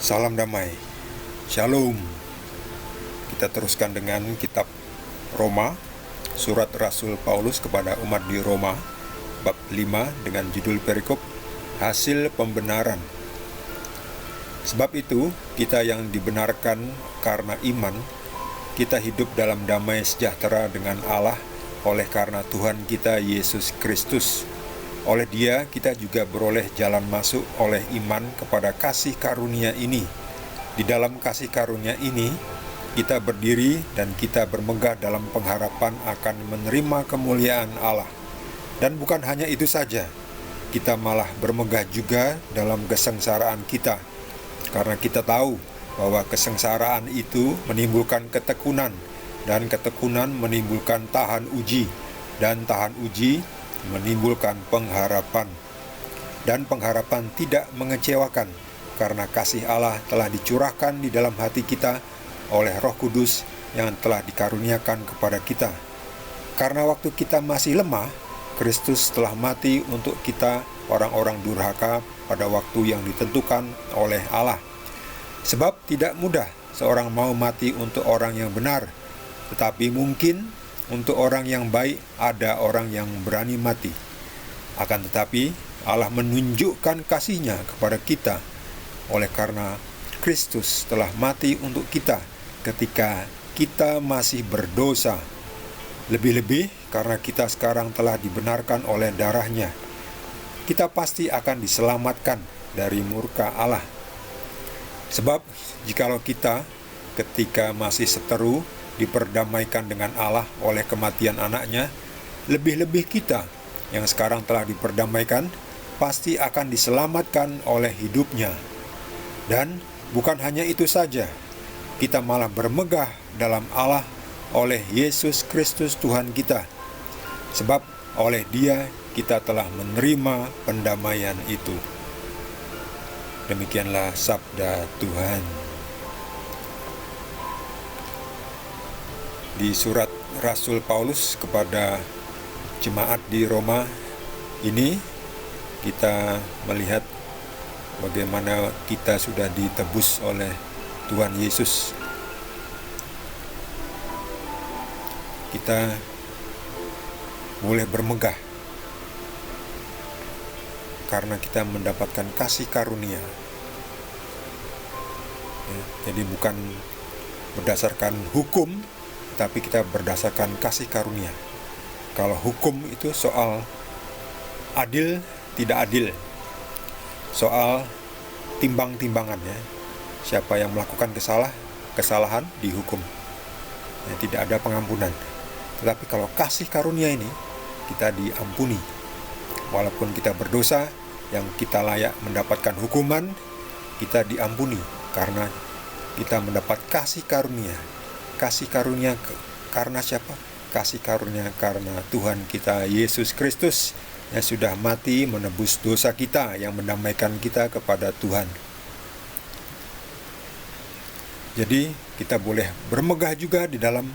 Salam damai. Shalom. Kita teruskan dengan kitab Roma, surat Rasul Paulus kepada umat di Roma, bab 5 dengan judul perikop hasil pembenaran. Sebab itu, kita yang dibenarkan karena iman, kita hidup dalam damai sejahtera dengan Allah oleh karena Tuhan kita Yesus Kristus. Oleh Dia kita juga beroleh jalan masuk oleh iman kepada kasih karunia ini. Di dalam kasih karunia ini kita berdiri dan kita bermegah dalam pengharapan akan menerima kemuliaan Allah. Dan bukan hanya itu saja, kita malah bermegah juga dalam kesengsaraan kita, karena kita tahu bahwa kesengsaraan itu menimbulkan ketekunan, dan ketekunan menimbulkan tahan uji, dan tahan uji menimbulkan pengharapan. Dan pengharapan tidak mengecewakan, karena kasih Allah telah dicurahkan di dalam hati kita oleh Roh Kudus yang telah dikaruniakan kepada kita. Karena waktu kita masih lemah, Kristus telah mati untuk kita orang-orang durhaka pada waktu yang ditentukan oleh Allah. Sebab tidak mudah seorang mau mati untuk orang yang benar, tetapi mungkin untuk orang yang baik ada orang yang berani mati. Akan tetapi Allah menunjukkan kasih-Nya kepada kita oleh karena Kristus telah mati untuk kita ketika kita masih berdosa. Lebih-lebih karena kita sekarang telah dibenarkan oleh darah-Nya, kita pasti akan diselamatkan dari murka Allah. Sebab jikalau kita ketika masih seteru diperdamaikan dengan Allah oleh kematian anaknya, lebih-lebih kita yang sekarang telah diperdamaikan pasti akan diselamatkan oleh hidupnya. Dan bukan hanya itu saja, kita malah bermegah dalam Allah oleh Yesus Kristus Tuhan kita. Sebab oleh Dia kita telah menerima pendamaian itu. Demikianlah sabda Tuhan. Di surat Rasul Paulus kepada jemaat di Roma ini, kita melihat bagaimana kita sudah ditebus oleh Tuhan Yesus. Kita boleh bermegah karena kita mendapatkan kasih karunia. Jadi bukan berdasarkan hukum, tapi kita berdasarkan kasih karunia. Kalau hukum itu soal adil, tidak adil, soal timbang-timbangan, ya. Siapa yang melakukan kesalahan dihukum, ya, tidak ada pengampunan. Tetapi kalau kasih karunia ini, kita diampuni. Walaupun kita berdosa, yang kita layak mendapatkan hukuman, kita diampuni karena kita mendapat kasih karunia. Kasih karunia karena siapa? Kasih karunia karena Tuhan kita Yesus Kristus yang sudah mati menebus dosa kita, yang mendamaikan kita kepada Tuhan. Jadi kita boleh bermegah juga di dalam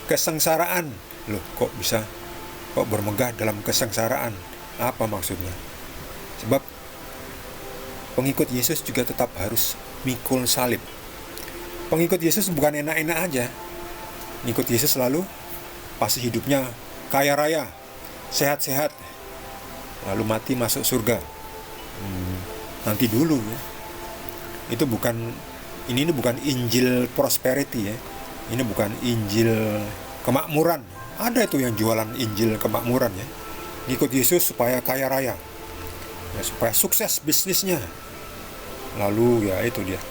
kesengsaraan. Loh, kok bermegah dalam kesengsaraan? Apa maksudnya? Sebab pengikut Yesus juga tetap harus mikul salib. Pengikut Yesus bukan enak-enak aja. Ngikut Yesus selalu pasti hidupnya kaya raya, sehat-sehat, lalu mati masuk surga. Nanti dulu, ya. Ini bukan Injil prosperity, ya. Ini bukan Injil kemakmuran. Ada itu yang jualan Injil kemakmuran, ya. Ngikut Yesus supaya kaya raya, ya, supaya sukses bisnisnya. Lalu ya itu dia,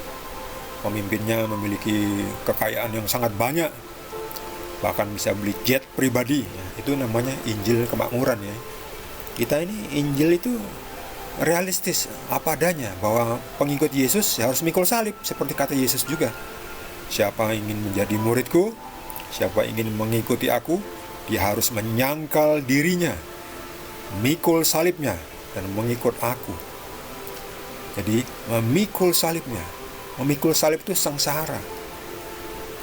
pemimpinnya memiliki kekayaan yang sangat banyak, bahkan bisa beli jet pribadi, ya. Itu namanya Injil kemakmuran, ya. Kita ini Injil itu realistis, apa adanya, bahwa pengikut Yesus harus mikul salib, seperti kata Yesus juga. Siapa ingin menjadi muridku, siapa ingin mengikuti aku, dia harus menyangkal dirinya, mikul salibnya, dan mengikut aku. Jadi memikul salibnya. Memikul salib itu sengsara,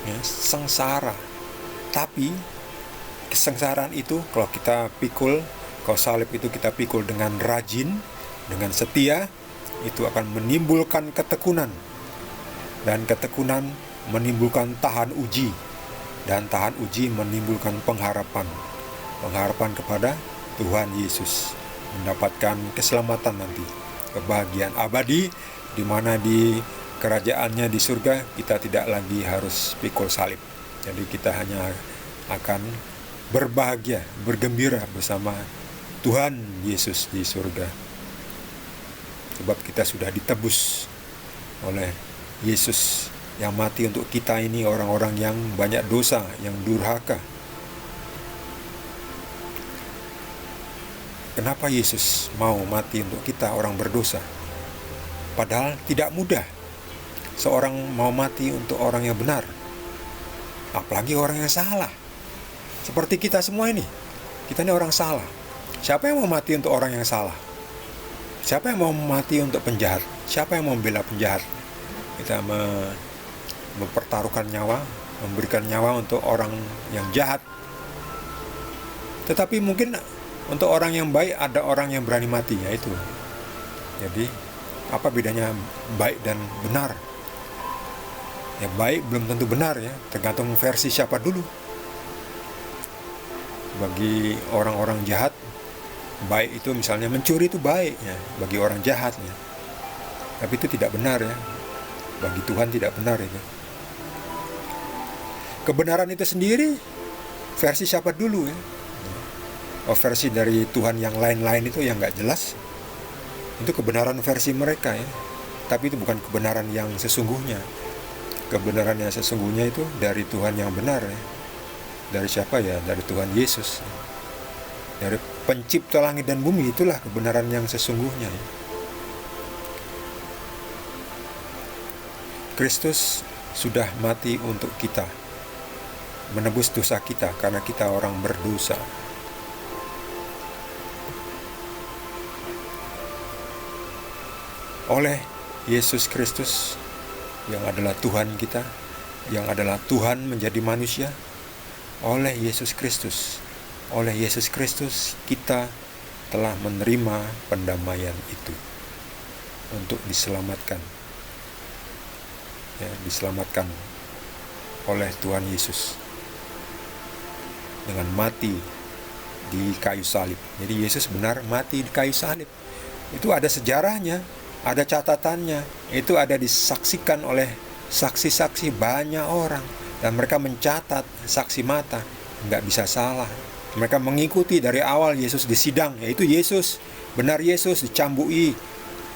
ya, sengsara. Tapi kesengsaraan itu kalau salib itu kita pikul dengan rajin, dengan setia, itu akan menimbulkan ketekunan. Dan ketekunan menimbulkan tahan uji, dan tahan uji menimbulkan pengharapan. Pengharapan kepada Tuhan Yesus, mendapatkan keselamatan nanti, kebahagiaan abadi, di mana di kerajaannya di surga kita tidak lagi harus pikul salib. Jadi kita hanya akan berbahagia, bergembira bersama Tuhan Yesus di surga. Sebab kita sudah ditebus oleh Yesus yang mati untuk kita ini, orang-orang yang banyak dosa, yang durhaka. Kenapa Yesus mau mati untuk kita, orang berdosa? Padahal tidak mudah seorang mau mati untuk orang yang benar, apalagi orang yang salah. Seperti kita semua ini, kita ini orang salah. Siapa yang mau mati untuk orang yang salah? Siapa yang mau mati untuk penjahat? Siapa yang mau membela penjahat? Kita mempertaruhkan nyawa, memberikan nyawa untuk orang yang jahat. Tetapi mungkin untuk orang yang baik ada orang yang berani mati, yaitu. Jadi apa bedanya baik dan benar? Ya, baik belum tentu benar ya, tergantung versi siapa dulu. Bagi orang-orang jahat, baik itu misalnya mencuri itu baik ya, bagi orang jahat ya. Tapi itu tidak benar ya. Bagi Tuhan tidak benar itu. Kebenaran itu sendiri versi siapa dulu ya? Versi dari Tuhan yang lain-lain itu yang nggak jelas. Itu kebenaran versi mereka ya. Tapi itu bukan kebenaran yang sesungguhnya. Kebenaran yang sesungguhnya itu dari Tuhan yang benar ya. Dari siapa ya? Dari Tuhan Yesus. Dari pencipta langit dan bumi, itulah kebenaran yang sesungguhnya ya. Kristus sudah mati untuk kita, menebus dosa kita karena kita orang berdosa. Oleh Yesus Kristus yang adalah Tuhan kita, yang adalah Tuhan menjadi manusia, oleh Yesus Kristus kita telah menerima pendamaian itu untuk diselamatkan. Ya, diselamatkan oleh Tuhan Yesus dengan mati di kayu salib. Jadi Yesus benar mati di kayu salib. Itu ada sejarahnya, ada catatannya. Itu ada disaksikan oleh saksi-saksi banyak orang, dan mereka mencatat saksi mata, nggak bisa salah. Mereka mengikuti dari awal Yesus disidang, yaitu Yesus, benar Yesus dicambui,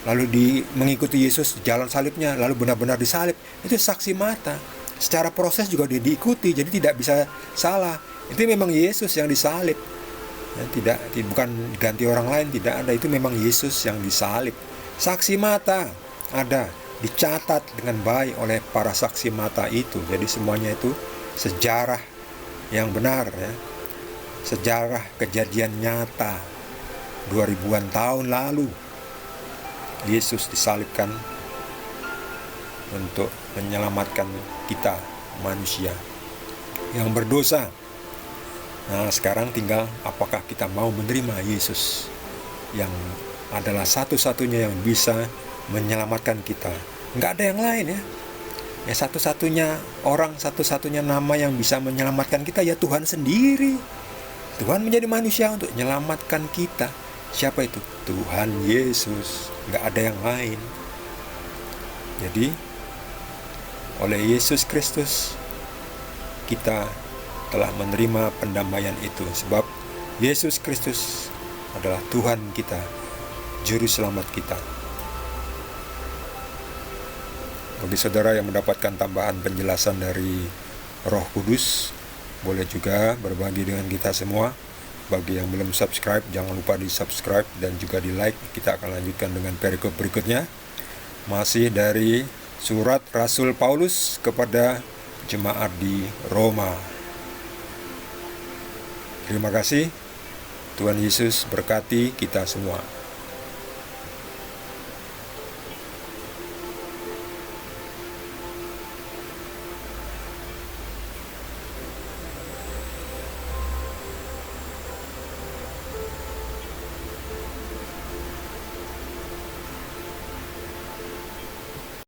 lalu mengikuti Yesus jalan salibnya, lalu benar-benar disalib. Itu saksi mata. Secara proses juga diikuti, jadi tidak bisa salah. Itu memang Yesus yang disalib. Ya, bukan ganti orang lain, tidak ada. Itu memang Yesus yang disalib. Saksi mata ada, dicatat dengan baik oleh para saksi mata itu. Jadi semuanya itu sejarah yang benar ya. Sejarah kejadian nyata 2000-an tahun lalu. Yesus disalibkan untuk menyelamatkan kita manusia yang berdosa. Nah, sekarang tinggal apakah kita mau menerima Yesus yang adalah satu-satunya yang bisa menyelamatkan kita. Nggak ada yang lain ya. Ya, satu-satunya orang, satu-satunya nama yang bisa menyelamatkan kita ya Tuhan sendiri. Tuhan menjadi manusia untuk menyelamatkan kita. Siapa itu? Tuhan Yesus. Nggak ada yang lain. Jadi oleh Yesus Kristus kita telah menerima pendamaian itu. Sebab Yesus Kristus adalah Tuhan kita, Juru Selamat kita. Bagi saudara yang mendapatkan tambahan penjelasan dari Roh Kudus, boleh juga berbagi dengan kita semua. Bagi yang belum subscribe, jangan lupa di subscribe dan juga di like. Kita akan lanjutkan dengan perikop berikutnya. Masih dari surat Rasul Paulus kepada jemaat di Roma. Terima kasih. Tuhan Yesus berkati kita semua.